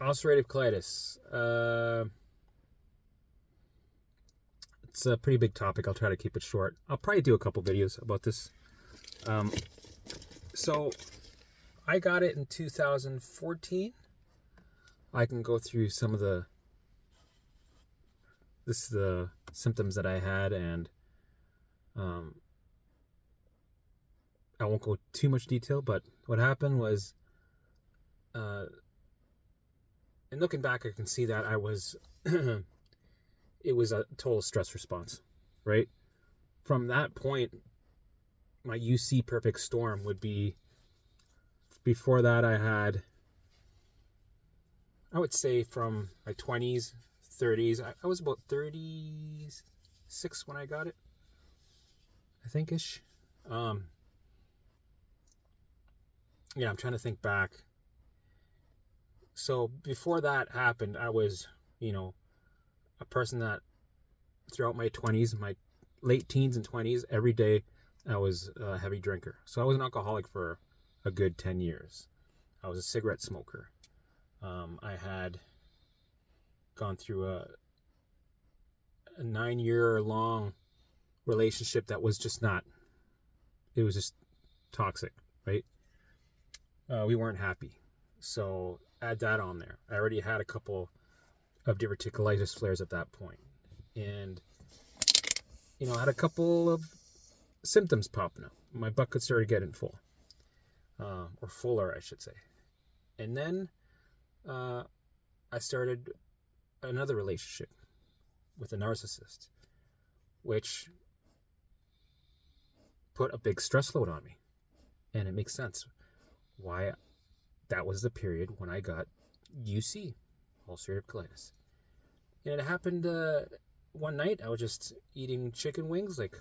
Ulcerative colitis. It's a pretty big topic. I'll try to keep it short. I'll probably do a couple videos about this. Um, so I got it in 2014. I can go through some of the symptoms that I had, and I won't go too much detail. But what happened was, and looking back, I can see that I was it was a total stress response, right? From that point, my UC perfect storm would be, before that I would say from my 20s, 30s. I was about 36 when I got it, I think ish. Um, yeah, I'm trying to think back. So before that happened, I was, a person that throughout my 20s, my late teens and 20s, every day I was a heavy drinker. So I was an alcoholic for a good 10 years. I was a cigarette smoker. I had gone through a 9-year long relationship that was just not, it was just toxic, right? We weren't happy. So add that on there. I already had a couple of diverticulitis flares at that point. And, I had a couple of symptoms popping up. My bucket started getting full, or fuller, I should say. And then I started another relationship with a narcissist, which put a big stress load on me. And it makes sense why that was the period when I got UC, ulcerative colitis. And it happened one night. I was just eating chicken wings, like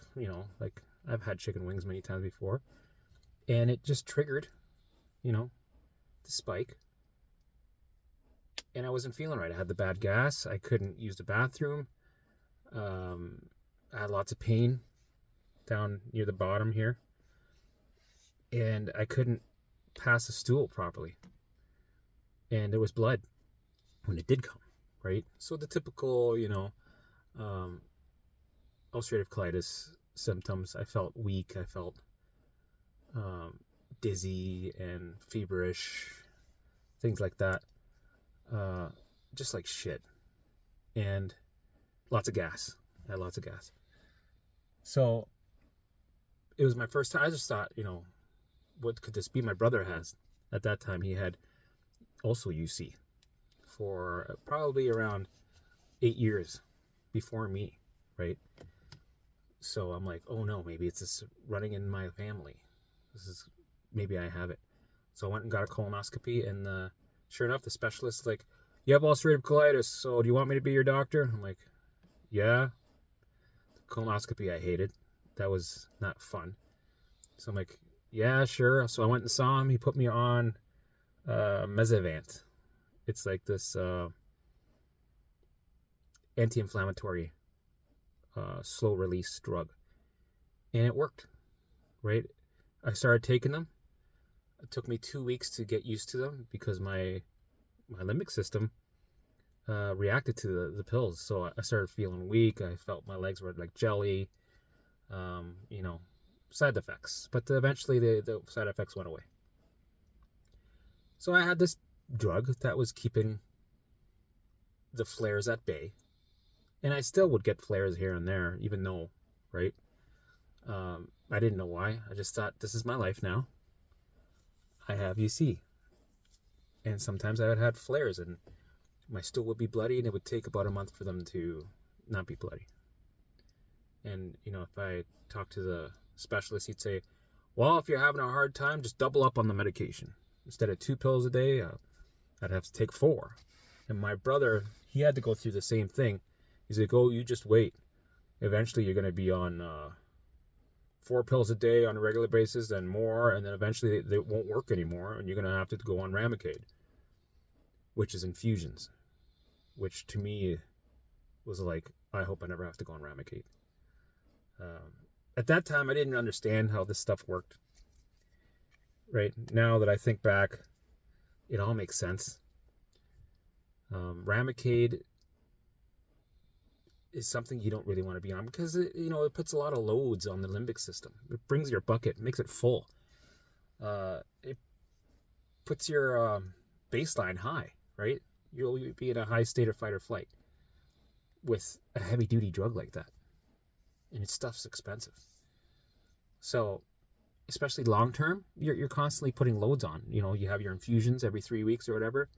I've had chicken wings many times before. And it just triggered, the spike. And I wasn't feeling right. I had the bad gas. I couldn't use the bathroom. I had lots of pain down near the bottom here. And I couldn't pass a stool properly. And there was blood when it did come, right? So the typical, ulcerative colitis symptoms. I felt weak. I felt dizzy and feverish, things like that. Just like shit. And lots of gas. I had lots of gas. So it was my first time. I just thought, what could this be? My brother has. At that time, he had also UC for probably around 8 years before me, right? So I'm like, oh no, maybe it's just running in my family. Maybe I have it. So I went and got a colonoscopy, and sure enough, the specialist is like, you have ulcerative colitis, so do you want me to be your doctor? I'm like, yeah. The colonoscopy I hated. That was not fun. So I'm like, yeah, sure. So I went and saw him. He put me on Mezavant. It's like this anti-inflammatory slow release drug. And it worked, right? I started taking them. It took me 2 weeks to get used to them because my limbic system reacted to the pills. So I started feeling weak. I felt my legs were like jelly. Side effects. But eventually the side effects went away. So I had this drug that was keeping the flares at bay. And I still would get flares here and there, even though, right? I didn't know why. I just thought, this is my life now. I have UC. And sometimes I would have flares, and my stool would be bloody, and it would take about a month for them to not be bloody. And, if I talked to the specialist, he'd say, well, if you're having a hard time, just double up on the medication. Instead of 2 pills a day, I'd have to take 4. And my brother, he had to go through the same thing. He's like, oh, you just wait. Eventually, you're going to be on 4 pills a day on a regular basis and more, and then eventually they won't work anymore, and you're going to have to go on Remicade, which is infusions, which to me was like, I hope I never have to go on Remicade. At that time, I didn't understand how this stuff worked. Right now that I think back, it all makes sense. Remicade is something you don't really want to be on because it puts a lot of loads on the limbic system. It brings your bucket, makes it full. It puts your baseline high, right? You'll be in a high state of fight or flight with a heavy duty drug like that, and its stuff's expensive. So, especially long term, you're constantly putting loads on. You have your infusions every 3 weeks or whatever.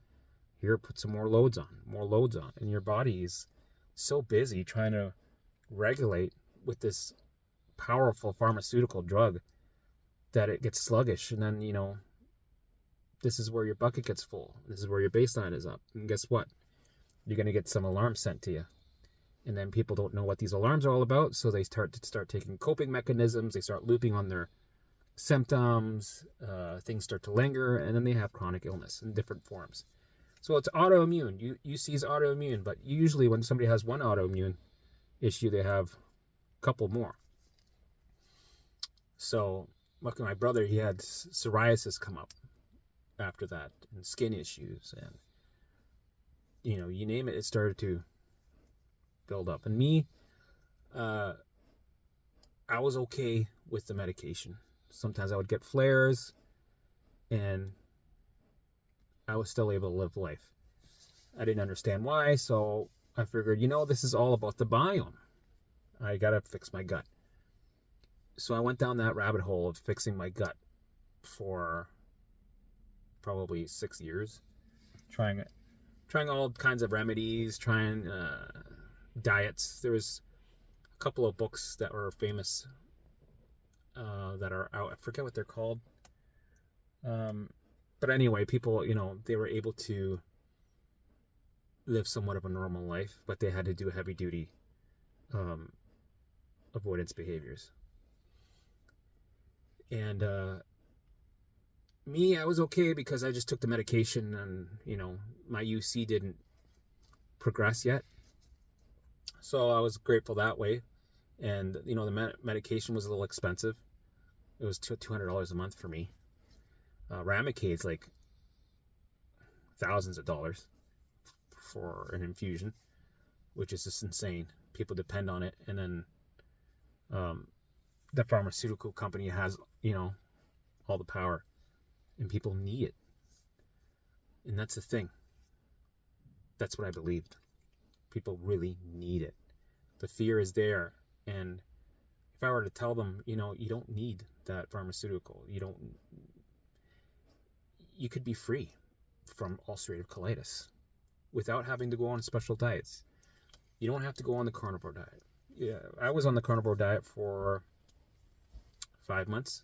Here, put some more loads on, and your body is so busy trying to regulate with this powerful pharmaceutical drug that it gets sluggish, and then this is where your bucket gets full. This is where your baseline is up, and guess what? You're going to get some alarms sent to you, and then people don't know what these alarms are all about, so they start taking coping mechanisms. They start looping on their symptoms. Things start to linger, and then they have chronic illness in different forms. So it's autoimmune. UC is autoimmune, but usually when somebody has one autoimmune issue, they have a couple more. So, look, my brother, he had psoriasis come up after that, and skin issues, and you name it, it started to build up. And me, I was okay with the medication. Sometimes I would get flares, and I was still able to live life. I didn't understand why, so I figured, this is all about the biome. I gotta fix my gut. So I went down that rabbit hole of fixing my gut for probably 6 years, trying all kinds of remedies, trying diets. There was a couple of books that were famous that are out. I forget what they're called. But anyway, people, they were able to live somewhat of a normal life, but they had to do heavy duty avoidance behaviors. And me, I was okay because I just took the medication, and my UC didn't progress yet, so I was grateful that way. And the medication was a little expensive. It was $200 a month for me. Ramicade's like thousands of dollars for an infusion, which is just insane. People depend on it, and then the pharmaceutical company has all the power, and people need it. And that's the thing. That's what I believed. People really need it. The fear is there, and if I were to tell them, you don't need that pharmaceutical, you could be free from ulcerative colitis without having to go on special diets. You don't have to go on the carnivore diet. Yeah, I was on the carnivore diet for 5 months.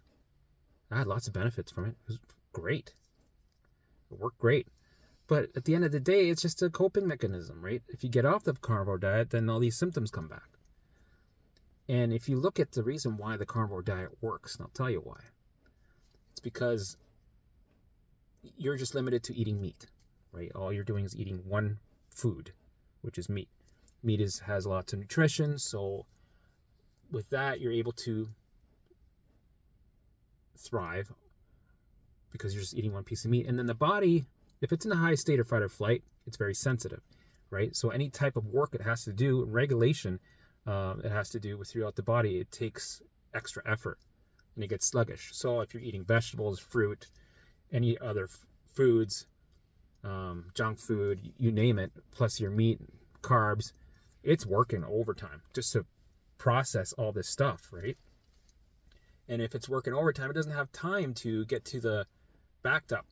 I had lots of benefits from it. It was great. It worked great. But at the end of the day, it's just a coping mechanism, right? If you get off the carnivore diet, then all these symptoms come back. And if you look at the reason why the carnivore diet works, and I'll tell you why. It's because you're just limited to eating meat, right? All you're doing is eating one food, which is meat. Meat has lots of nutrition, so with that, you're able to thrive because you're just eating one piece of meat. And then the body, if it's in a high state of fight or flight, it's very sensitive, right? So any type of work it has to do, regulation, it has to do with throughout the body, it takes extra effort, and it gets sluggish. So if you're eating vegetables, fruit, any other foods, junk food, you name it, plus your meat, carbs, it's working overtime just to process all this stuff, right? And if it's working overtime, it doesn't have time to get to the backed up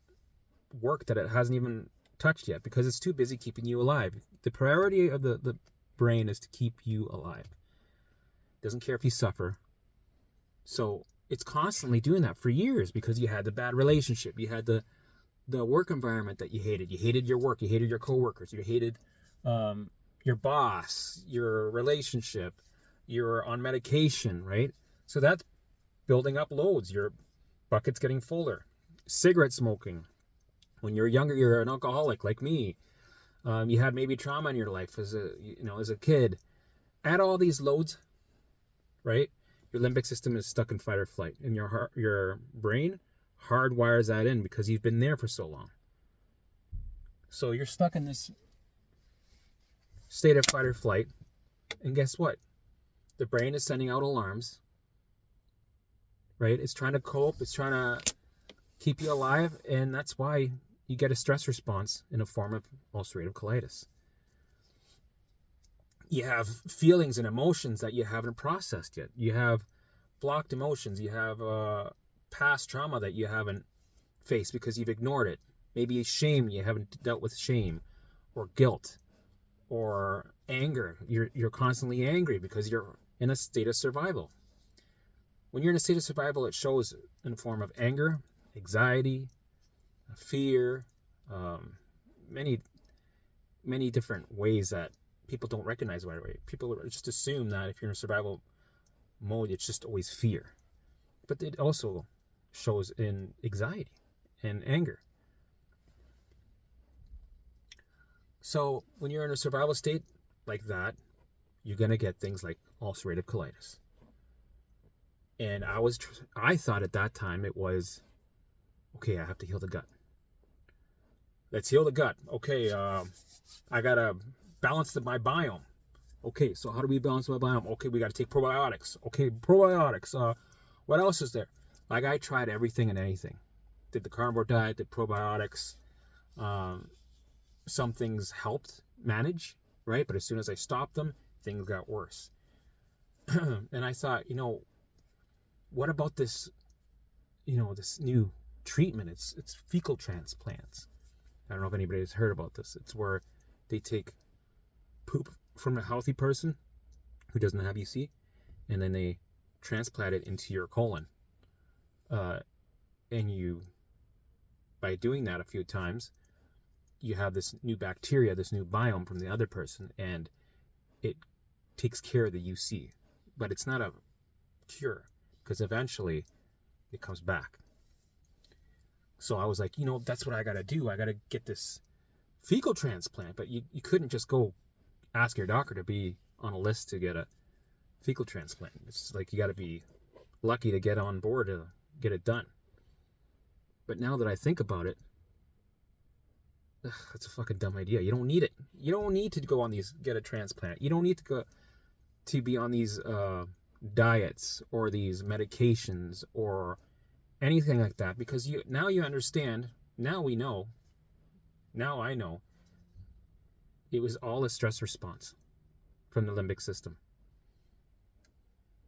work that it hasn't even touched yet because it's too busy keeping you alive. The priority of the brain is to keep you alive. It doesn't care if you suffer. So it's constantly doing that for years because you had the bad relationship. You had the work environment that you hated. You hated your work. You hated your coworkers. You hated your boss, your relationship. You're on medication, right? So that's building up loads. Your bucket's getting fuller. Cigarette smoking. When you're younger, you're an alcoholic like me. You had maybe trauma in your life as a kid. Add all these loads, right? Your limbic system is stuck in fight or flight, and your brain hardwires that in because you've been there for so long. So you're stuck in this state of fight or flight. And guess what? The brain is sending out alarms, right? It's trying to cope. It's trying to keep you alive. And that's why you get a stress response in a form of ulcerative colitis. You have feelings and emotions that you haven't processed yet. You have blocked emotions. You have past trauma that you haven't faced because you've ignored it. Maybe shame, you haven't dealt with shame, or guilt, or anger. You're constantly angry because you're in a state of survival. When you're in a state of survival, it shows in the form of anger, anxiety, fear, many different ways that people don't recognize right away. People just assume that if you're in a survival mode, it's just always fear. But it also shows in anxiety and anger. So when you're in a survival state like that, you're going to get things like ulcerative colitis. And I thought at that time it was, okay, I have to heal the gut. Let's heal the gut. Okay, I got to balance my biome. Okay, so how do we balance my biome? Okay, we got to take probiotics. Okay, probiotics. What else is there? Like, I tried everything and anything. Did the carnivore diet, did probiotics. Some things helped manage, right? But as soon as I stopped them, things got worse. And I thought, what about this, this new treatment? It's fecal transplants. I don't know if anybody has heard about this. It's where they take poop from a healthy person who doesn't have UC, and then they transplant it into your colon. And by doing that a few times, you have this new bacteria, this new biome from the other person, and it takes care of the UC. But it's not a cure, because eventually it comes back. So I was like, that's what I got to do. I got to get this fecal transplant. But you couldn't just go ask your doctor to be on a list to get a fecal transplant. It's like you got to be lucky to get on board to get it done. But now that I think about it, that's a fucking dumb idea. You don't need it. You don't need to go on get a transplant. You don't need to go to be on these diets or these medications or anything like that, because now you understand. Now we know. Now I know. It was all a stress response from the limbic system.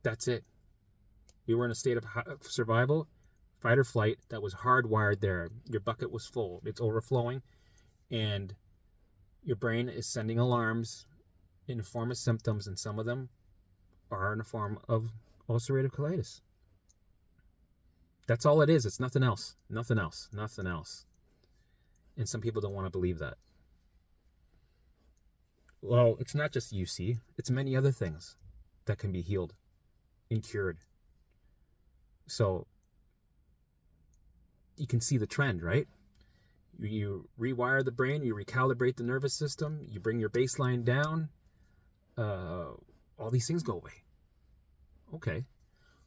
That's it. You were in a state of survival, fight or flight, that was hardwired there. Your bucket was full. It's overflowing. And your brain is sending alarms in the form of symptoms, and some of them are in the form of ulcerative colitis. That's all it is. It's nothing else. Nothing else. Nothing else. And some people don't want to believe that. Well, it's not just UC. It's many other things that can be healed and cured. So you can see the trend, right? You rewire the brain, you recalibrate the nervous system, you bring your baseline down, all these things go away. Okay.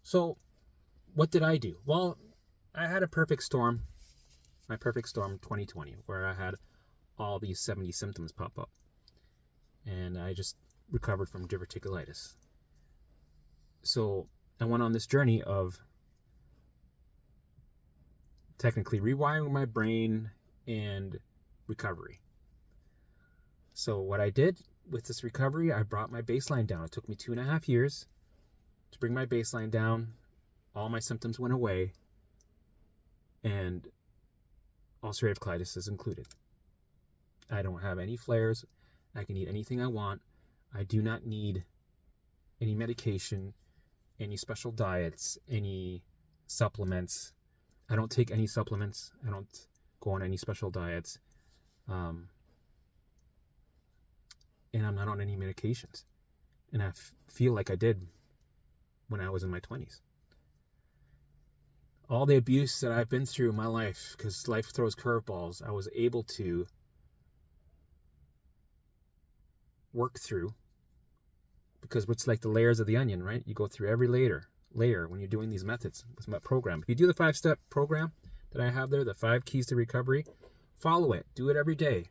So what did I do? Well, I had a perfect storm, my perfect storm 2020, where I had all these 70 symptoms pop up. And I just recovered from diverticulitis. So I went on this journey of technically rewiring my brain and recovery. So what I did with this recovery, I brought my baseline down. It took me 2.5 years to bring my baseline down. All my symptoms went away, and ulcerative colitis is included. I don't have any flares. I can eat anything I want. I do not need any medication, any special diets, any supplements. I don't take any supplements. I don't go on any special diets. And I'm not on any medications. And I feel like I did when I was in my 20s. All the abuse that I've been through in my life, because life throws curveballs, I was able to work through, because it's like the layers of the onion, right? You go through every layer when you're doing these methods with my program. If you do the 5-step program that I have there, the 5 keys to recovery, follow it. Do it every day.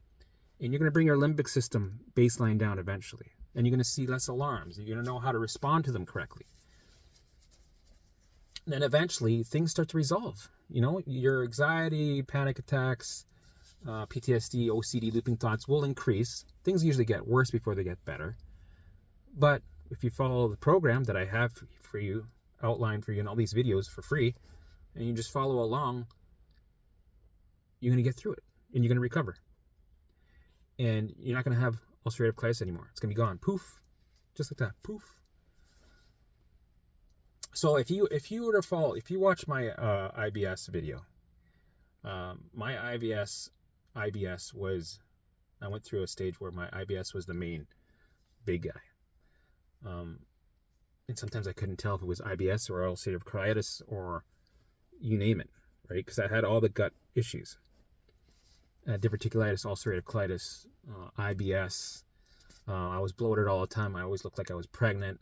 And you're going to bring your limbic system baseline down eventually. And you're going to see less alarms. You're going to know how to respond to them correctly. And then eventually things start to resolve. You know, your anxiety, panic attacks, PTSD, OCD, looping thoughts will increase. Things usually get worse before they get better. But if you follow the program that I have for you, outlined for you in all these videos for free, and you just follow along, you're going to get through it and you're going to recover. And you're not going to have ulcerative colitis anymore. It's going to be gone. Poof. Just like that. Poof. So if you were to follow, if you watch my IBS video, my IBS was, I went through a stage where my IBS was the main big guy. And sometimes I couldn't tell if it was IBS or ulcerative colitis or you name it, right? Because I had all the gut issues. Diverticulitis, ulcerative colitis, IBS. I was bloated all the time. I always looked like I was pregnant.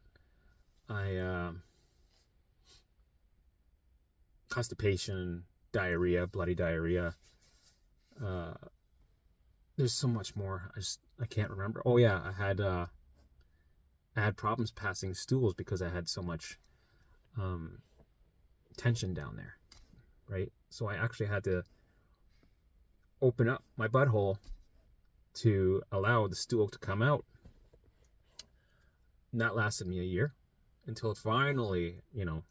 Constipation, diarrhea, bloody diarrhea. There's so much more. I can't remember. Oh yeah, I had problems passing stools because I had so much tension down there, right? So I actually had to open up my butthole to allow the stool to come out. And that lasted me a year until finally, you know,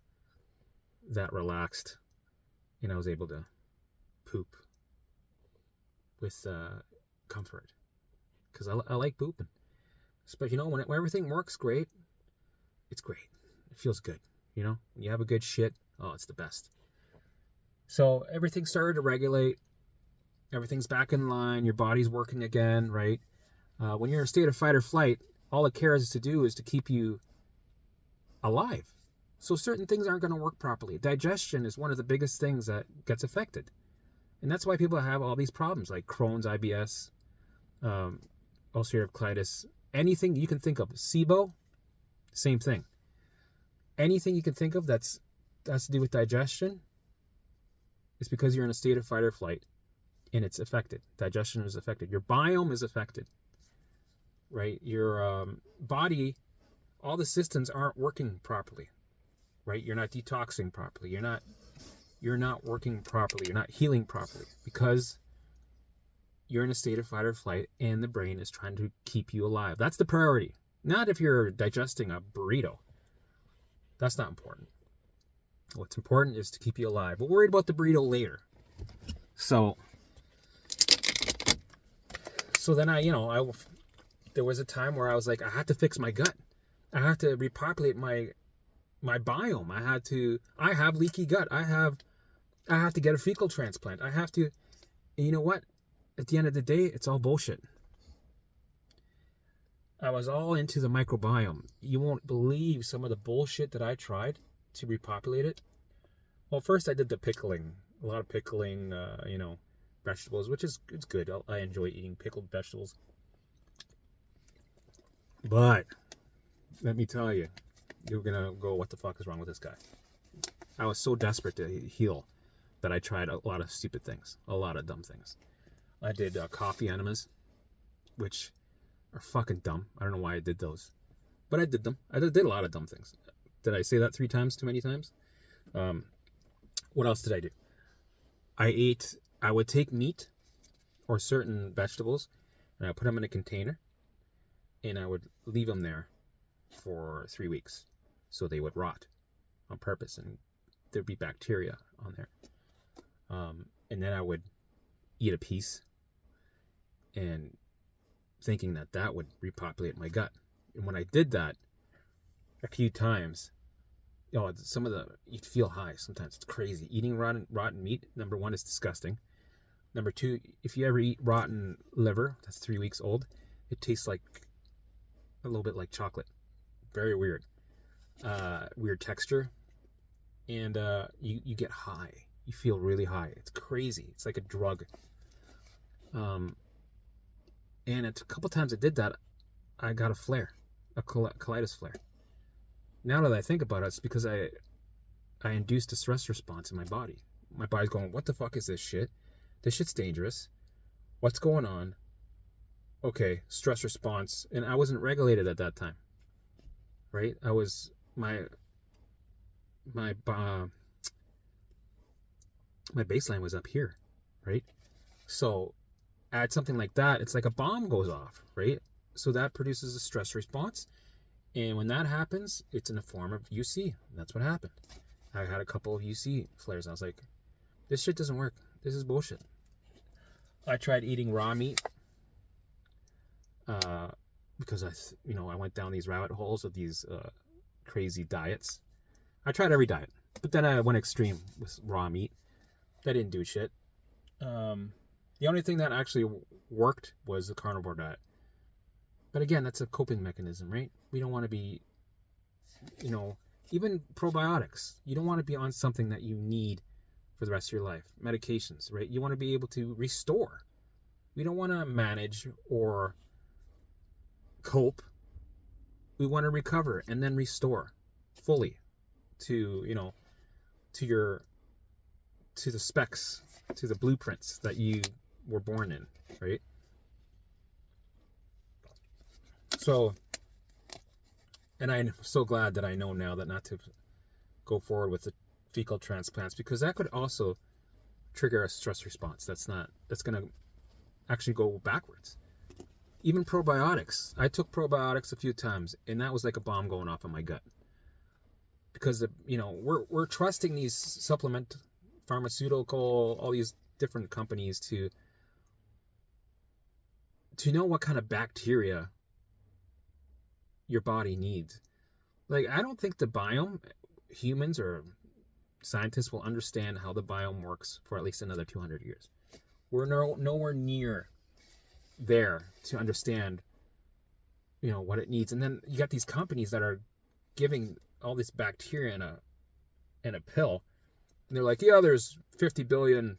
that relaxed and I was able to poop with comfort, because I like pooping. But you know, when everything works great, it's great. It feels good. You know, when you have a good shit, oh, it's the best. So everything started to regulate. Everything's back in line. Your body's working again, right? When you're in a state of fight or flight, all it cares to do is to keep you alive. So certain things aren't going to work properly. Digestion is one of the biggest things that gets affected. And that's why people have all these problems like Crohn's, IBS, ulcerative colitis, anything you can think of. SIBO, same thing. Anything you can think of that has to do with digestion is because you're in a state of fight or flight and it's affected. Digestion is affected. Your biome is affected, right? Your body, all the systems aren't working properly, right? You're not detoxing properly. You're not working properly. You're not healing properly because you're in a state of fight or flight and the brain is trying to keep you alive. That's the priority. Not if you're digesting a burrito. That's not important. What's important is to keep you alive. We're worried about the burrito later. So then there was a time where I was like, I had to fix my gut. I have to repopulate my biome. I have leaky gut. I have to get a fecal transplant. I have to, and you know what? At the end of the day, it's all bullshit. I was all into the microbiome. You won't believe some of the bullshit that I tried to repopulate it. Well, first I did the pickling. A lot of pickling, vegetables, which is it's good. I enjoy eating pickled vegetables. But let me tell you, you're going to go, what the fuck is wrong with this guy? I was so desperate to heal that I tried a lot of stupid things, a lot of dumb things. I did coffee enemas, which are fucking dumb. I don't know why I did those, but I did them. I did a lot of dumb things. Did I say that 3 times too many times? What else did I do? I would take meat or certain vegetables and I put them in a container and I would leave them there for 3 weeks so they would rot on purpose and there'd be bacteria on there. And then I would eat a piece and thinking that would repopulate my gut. And when I did that a few times, you'd feel high sometimes. It's crazy. Eating rotten meat, number 1, is disgusting. Number 2, if you ever eat rotten liver, that's 3 weeks old, it tastes like a little bit like chocolate. Very weird. Weird texture. And you get high. You feel really high. It's crazy. It's like a drug. And a couple times I did that, I got a flare, a colitis flare. Now that I think about it, it's because I induced a stress response in my body. My body's going, what the fuck is this shit? This shit's dangerous. What's going on? okay, stress response, and I wasn't regulated at that time, right? I was my my baseline was up here, right? So add something like that, it's like a bomb goes off, right? So that produces a stress response, and when that happens, it's in the form of UC. That's what happened. I had a couple of UC flares. I was like, this shit doesn't work. This is bullshit. I tried eating raw meat because I went down these rabbit holes of these crazy diets. I tried every diet, but then I went extreme with raw meat. That didn't do shit. The only thing that actually worked was the carnivore diet. But again, that's a coping mechanism, right? We don't want to be, even probiotics. You don't want to be on something that you need for the rest of your life. Medications, right? You want to be able to restore. We don't want to manage or cope. We want to recover and then restore fully to the specs, to the blueprints that you were born in, right? So, and I'm so glad that I know now that not to go forward with the fecal transplants, because that could also trigger a stress response. That's going to actually go backwards. Even probiotics. I took probiotics a few times, and that was like a bomb going off in my gut. Because we're trusting these supplement, pharmaceutical, all these different companies to know what kind of bacteria your body needs. Like, I don't think the biome, humans or scientists will understand how the biome works for at least another 200 years. We're nowhere near there to understand, what it needs. And then you got these companies that are giving all this bacteria in a pill, and they're like, yeah, there's 50 billion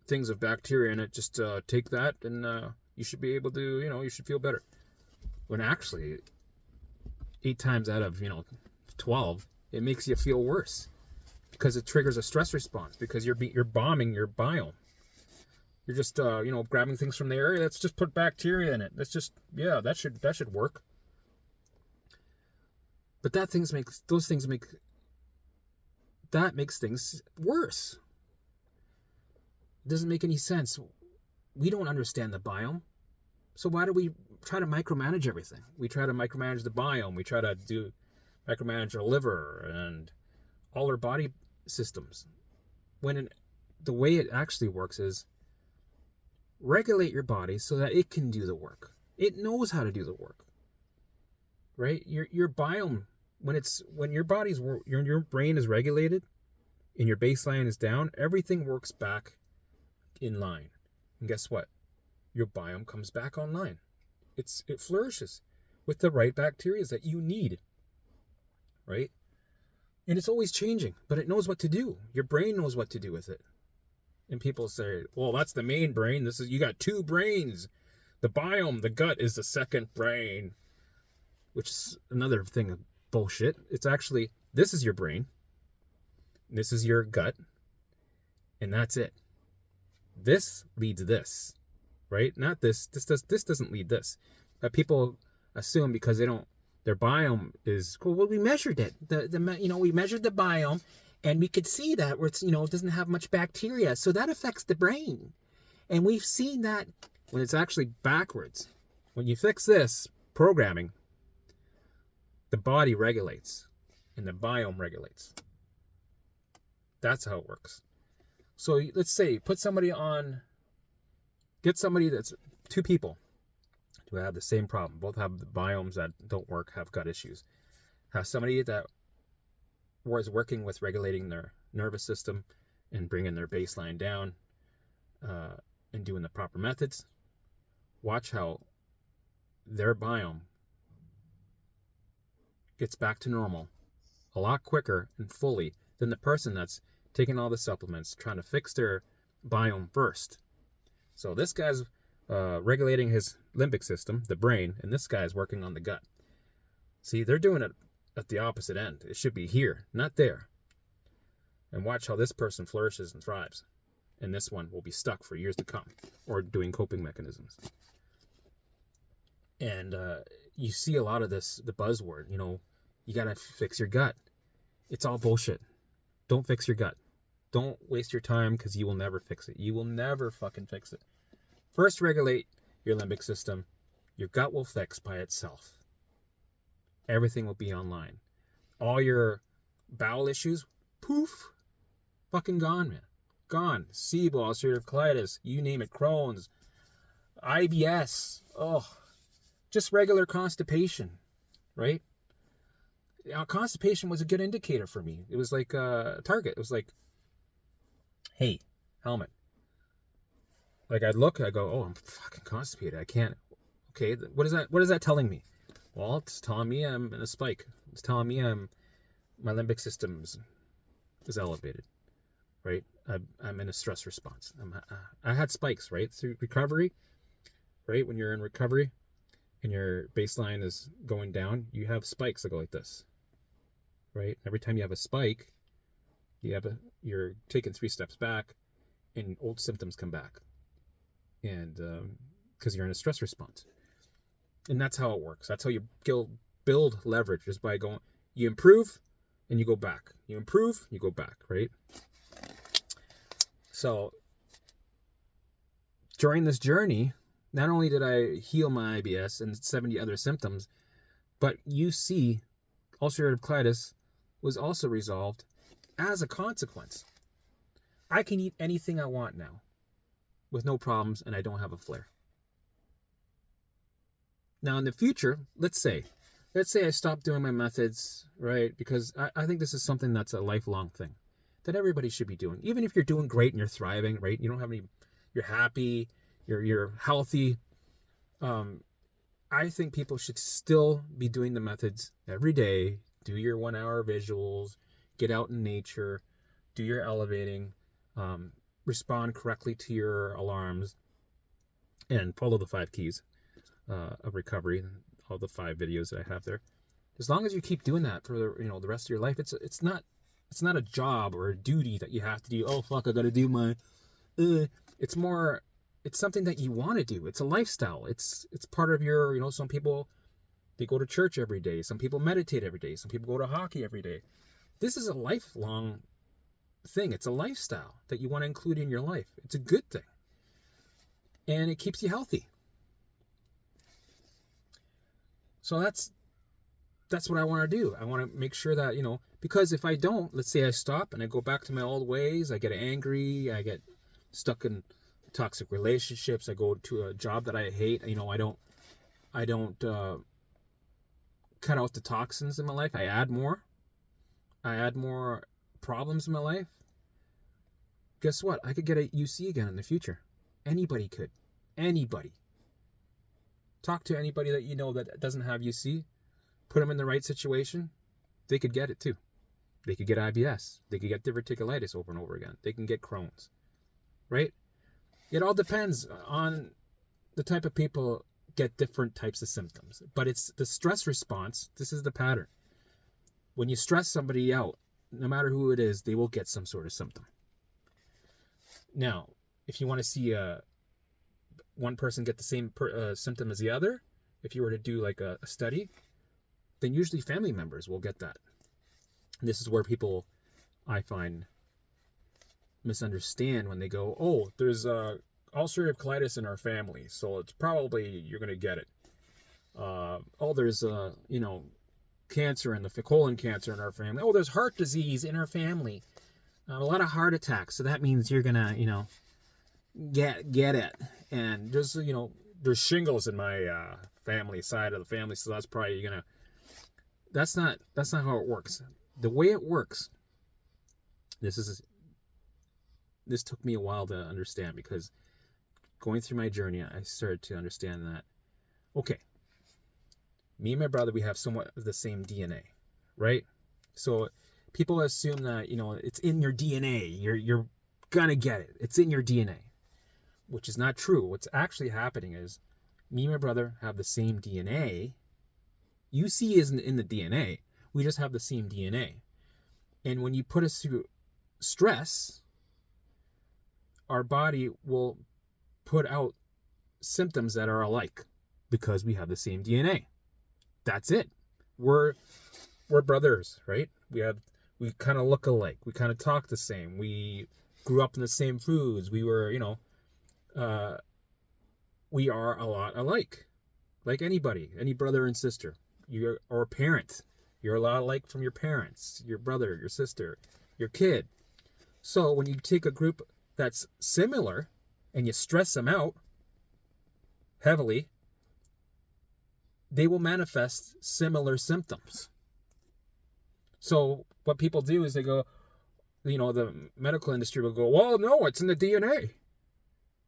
things of bacteria in it. Just take that, and you should be able to, you should feel better. When actually, 8 times out of 12, it makes you feel worse, because it triggers a stress response, because you're bombing your biome. You're just grabbing things from the area. Let's just put bacteria in it. Let's just that should work. But that makes things worse. It doesn't make any sense. We don't understand the biome, so why do we try to micromanage everything? We try to micromanage the biome. We try to micromanage our liver and all our body systems. When the way it actually works is regulate your body so that it can do the work. It knows how to do the work, right? Your biome, when your brain is regulated and your baseline is down, everything works back in line. And guess what? Your biome comes back online. It flourishes with the right bacteria that you need, right? And it's always changing, but it knows what to do. Your brain knows what to do with it. And people say, well, that's the main brain. You got 2 brains. The biome, the gut, is the second brain, which is another thing of bullshit. It's actually, this is your brain, this is your gut, and that's it. This leads this, right? Not this. This doesn't lead this. But people assume because their biome is cool. Well, we measured it. We measured the biome, and we could see that where it doesn't have much bacteria, so that affects the brain. And we've seen that when it's actually backwards. When you fix this programming, the body regulates and the biome regulates. That's how it works. So let's say get somebody that's 2 people who have the same problem. Both have the biomes that don't work, have gut issues. Have somebody that was working with regulating their nervous system and bringing their baseline down and doing the proper methods. Watch how their biome gets back to normal a lot quicker and fully than the person that's taking all the supplements, trying to fix their biome first. So this guy's regulating his limbic system, the brain, and this guy's working on the gut. See, they're doing it at the opposite end. It should be here, not there. And watch how this person flourishes and thrives. And this one will be stuck for years to come, or doing coping mechanisms. And you see a lot of this, the buzzword, you got to fix your gut. It's all bullshit. Don't fix your gut. Don't waste your time, because you will never fix it. You will never fucking fix it. First, regulate your limbic system. Your gut will fix by itself. Everything will be online. All your bowel issues, poof, fucking gone, man. Gone. SIBO, ulcerative colitis, you name it, Crohn's, IBS, just regular constipation, right? Constipation was a good indicator for me. It was like a target. It was like, hey, helmet. Like I'd look, I go, I'm fucking constipated. I can't. Okay, what is that? What is that telling me? Well, it's telling me I'm in a spike. It's telling me my limbic system is elevated, right? I'm in a stress response. I had spikes, right, through recovery, right? When you're in recovery and your baseline is going down, you have spikes that go like this, right? Every time you have a spike, you're taking 3 steps back, and old symptoms come back, and because you're in a stress response. And that's how it works. That's how you build leverage, just by going, you improve and you go back. You improve, you go back, right? So during this journey, not only did I heal my IBS and 70 other symptoms, but UC, ulcerative colitis, was also resolved as a consequence. I can eat anything I want now with no problems, and I don't have a flare. Now, in the future, let's say I stop doing my methods, right? Because I think this is something that's a lifelong thing that everybody should be doing. Even if you're doing great and you're thriving, right? You don't have you're happy, you're healthy. I think people should still be doing the methods every day. Do your 1-hour visuals, get out in nature, do your elevating, respond correctly to your alarms, and follow the 5 keys of recovery, all the 5 videos that I have there. As long as you keep doing that for the rest of your life, it's not a job or a duty that you have to do. Oh fuck, I gotta do my. It's something that you want to do. It's a lifestyle. It's part of your. Some people, they go to church every day. Some people meditate every day. Some people go to hockey every day. This is a lifelong thing. It's a lifestyle that you want to include in your life. It's a good thing, and it keeps you healthy. So that's what I want to do. I want to make sure that, because if I don't, let's say I stop and I go back to my old ways, I get angry, I get stuck in toxic relationships, I go to a job that I hate, I don't cut out the toxins in my life, I add more problems in my life. Guess what? I could get a UC again in the future. Anybody could. Anybody. Talk to anybody that that doesn't have UC. Put them in the right situation. They could get it too. They could get IBS. They could get diverticulitis over and over again. They can get Crohn's. Right? It all depends on the type of people get different types of symptoms. But it's the stress response. This is the pattern. When you stress somebody out, no matter who it is, they will get some sort of symptom. Now, if you want to see one person get the same symptom as the other, if you were to do like a study, then usually family members will get that. And this is where people, I find, misunderstand when they go, oh, there's ulcerative colitis in our family, so it's probably you're going to get it. There's cancer in the colon cancer in our family. Oh, there's heart disease in our family. A lot of heart attacks, so that means you're going to, get it. And there's there's shingles in my family side of the family, so that's probably that's not how it works. The way it works, this took me a while to understand, because going through my journey, I started to understand that, okay, me and my brother, we have somewhat of the same DNA, right? So people assume that it's in your DNA, you're gonna get it, it's in your DNA. Which is not true. What's actually happening is me and my brother have the same DNA. UC isn't in the DNA. We just have the same DNA. And when you put us through stress, our body will put out symptoms that are alike. because we have the same DNA. That's it. We're brothers, right? We kind of look alike. We kind of talk the same. We grew up in the same foods. We were, we are a lot alike, like anybody, any brother and sister. Or a parent. You're a lot alike from your parents, your brother, your sister, your kid. So when you take a group that's similar and you stress them out heavily, they will manifest similar symptoms. So what people do is they go, the medical industry will go, well, no, it's in the DNA.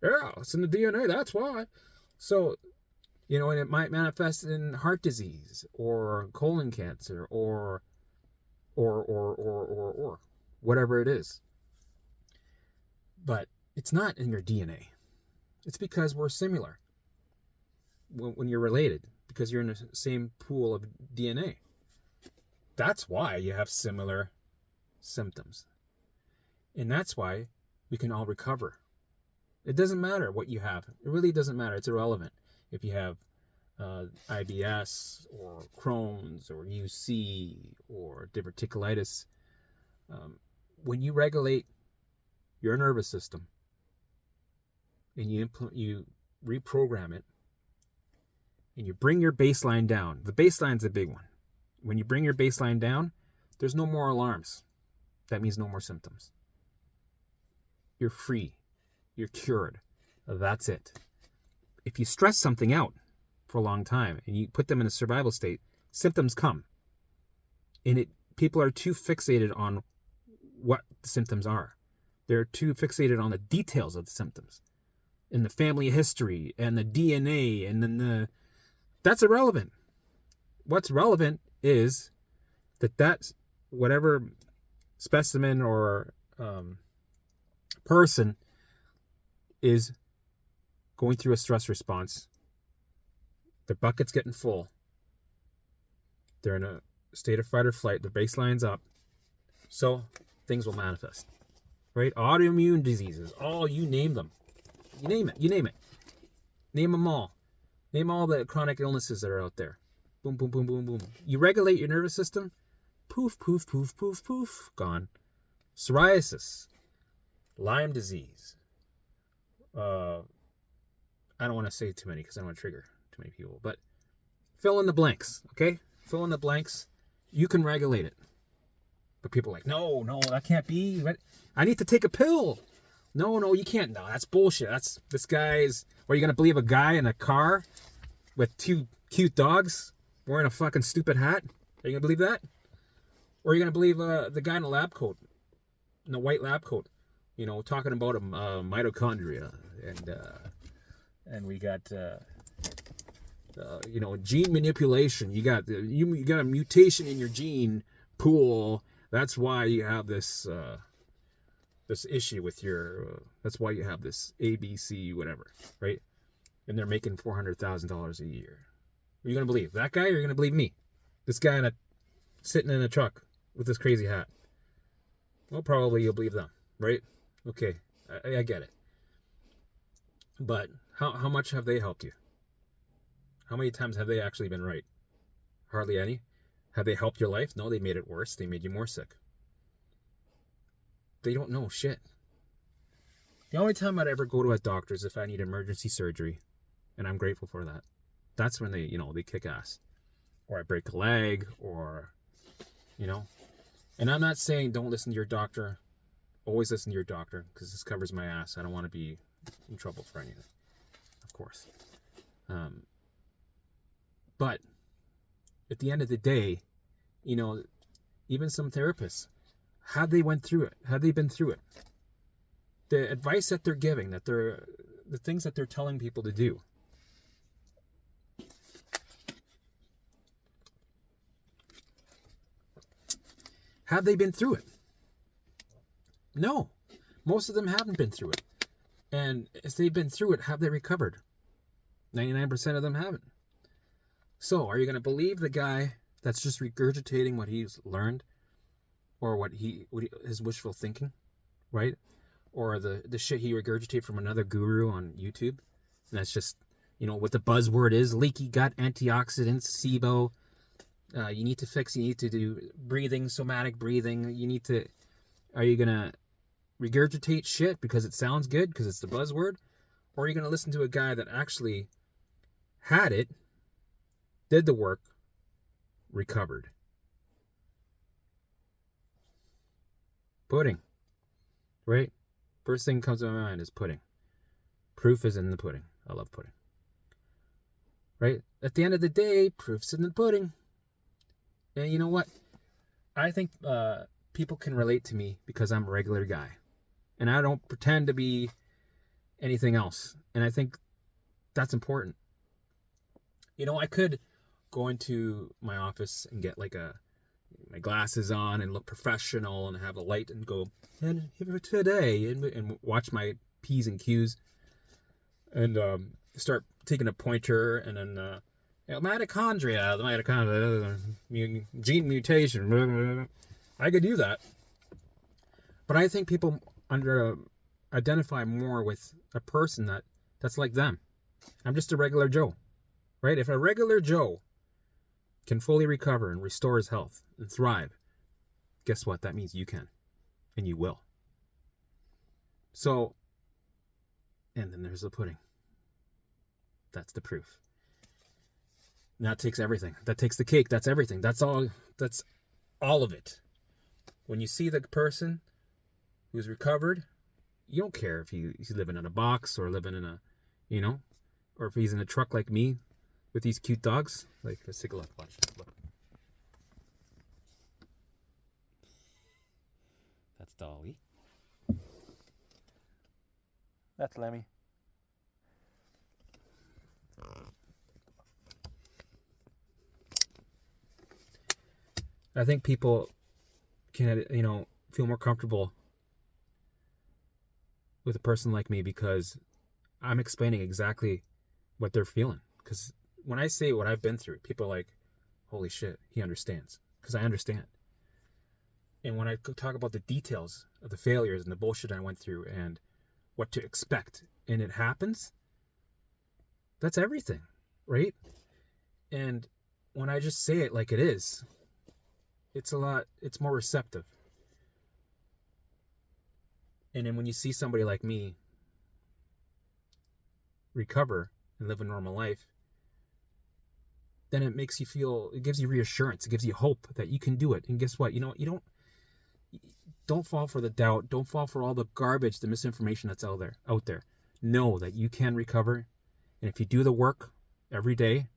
Yeah, it's in the DNA. That's why. So, and it might manifest in heart disease or colon cancer or whatever it is. But it's not in your DNA. It's because we're similar when you're related, because you're in the same pool of DNA. That's why you have similar symptoms. And that's why we can all recover. It doesn't matter what you have. It really doesn't matter. It's irrelevant. If you have IBS or Crohn's or UC or diverticulitis, when you regulate your nervous system and you reprogram it and you bring your baseline down, the baseline's a big one. When you bring your baseline down, there's no more alarms. That means no more symptoms. You're free. You're cured. That's it. If you stress something out for a long time and you put them in a survival state, symptoms come. And people are too fixated on what the symptoms are. They're too fixated on the details of the symptoms and the family history and the DNA and that's irrelevant. What's relevant is that whatever specimen or person is going through a stress response. Their bucket's getting full. They're in a state of fight or flight. Their baseline's up. So things will manifest. Right? Autoimmune diseases. You name them. You name it. Name them all. Name all the chronic illnesses that are out there. Boom, boom, boom, boom, boom. You regulate your nervous system. Poof, poof, poof, poof, poof. Gone. Psoriasis. Lyme disease. I don't want to say too many because I don't want to trigger too many people. But fill in the blanks, okay? Fill in the blanks. You can regulate it. But people are like, no, that can't be. I need to take a pill. No, you can't. No, that's bullshit. This guy's... Are you going to believe a guy in a car with two cute dogs wearing a fucking stupid hat? Are you going to believe that? Or are you going to believe the guy in the lab coat, in the white lab coat, talking about mitochondria and we got gene manipulation. You got a mutation in your gene pool. That's why you have this issue with your. That's why you have this ABC whatever, right? And they're making $400,000 a year. Are you gonna believe that guy, or are you gonna believe me? This guy sitting in a truck with this crazy hat. Well, probably you'll believe them, right? Okay, I get it. But how much have they helped you? How many times have they actually been right? Hardly any. Have they helped your life? No, they made it worse. They made you more sick. They don't know shit. The only time I'd ever go to a doctor is if I need emergency surgery, and I'm grateful for that. That's when they kick ass. Or I break a leg, or, And I'm not saying don't listen to your doctor. Always listen to your doctor, because this covers my ass. I don't want to be in trouble for anything, of course. But at the end of the day, even some therapists, had they been through it, the advice that they're giving, the things that they're telling people to do, have they been through it? No, most of them haven't been through it. And if they've been through it, have they recovered? 99% of them haven't. So, are you going to believe the guy that's just regurgitating what he's learned, or what his wishful thinking, right? Or the shit he regurgitated from another guru on YouTube, and that's just what the buzzword is: leaky gut, antioxidants, SIBO. You need to do breathing, somatic breathing. Are you going to regurgitate shit because it sounds good, because it's the buzzword? Or are you going to listen to a guy that actually had it, did the work, recovered? Pudding, right? First thing comes to my mind is pudding. Proof is in the pudding. I love pudding. Right? At the end of the day, proof's in the pudding. And you know what? I think people can relate to me because I'm a regular guy. And I don't pretend to be anything else. And I think that's important. I could go into my office and get my glasses on and look professional and have a light and go, and here today, and watch my P's and Q's and start taking a pointer, and then mitochondria, gene mutation, blah, blah, blah. I could do that. But I think people identify more with a person that's like them. I'm just a regular Joe, right? If a regular Joe can fully recover and restore his health and thrive, guess what? That means you can, and you will. So, and then there's the pudding. That's the proof. And that takes everything. That takes the cake. That's everything. That's all of it. When you see the person who's recovered, you don't care if he's living in a box or living in a, or if he's in a truck like me with these cute dogs. Let's take a look. Watch. Look. That's Dolly. That's Lemmy. I think people can, feel more comfortable with a person like me because I'm explaining exactly what they're feeling. Because when I say what I've been through, people are like, holy shit, he understands. Because I understand. And when I talk about the details of the failures and the bullshit I went through and what to expect, and it happens, that's everything, right? And when I just say it like it is, it's more receptive. And then when you see somebody like me recover and live a normal life, then it makes you feel, it gives you reassurance, it gives you hope that you can do it. And guess what? You don't fall for the doubt, don't fall for all the garbage, the misinformation that's out there. Know that you can recover. And if you do the work every day,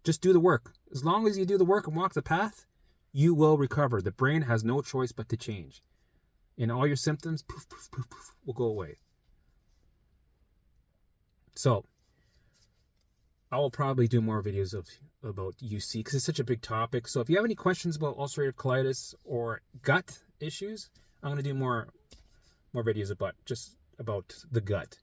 just do the work. As long as you do the work and walk the path, you will recover. The brain has no choice but to change. And all your symptoms, poof, poof, poof, poof, will go away. So, I will probably do more videos about UC because it's such a big topic. So if you have any questions about ulcerative colitis or gut issues, I'm going to do more videos about the gut.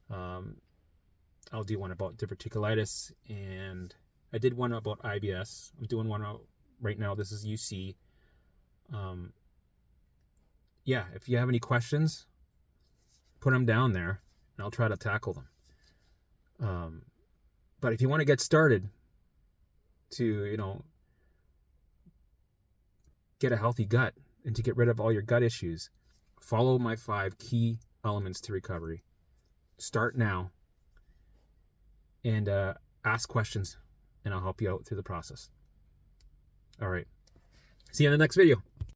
I'll do one about diverticulitis, and I did one about IBS. I'm doing one out right now. This is UC. Yeah, if you have any questions, put them down there, and I'll try to tackle them. But if you want to get started to, get a healthy gut and to get rid of all your gut issues, follow my 5 key elements to recovery. Start now and ask questions, and I'll help you out through the process. All right. See you in the next video.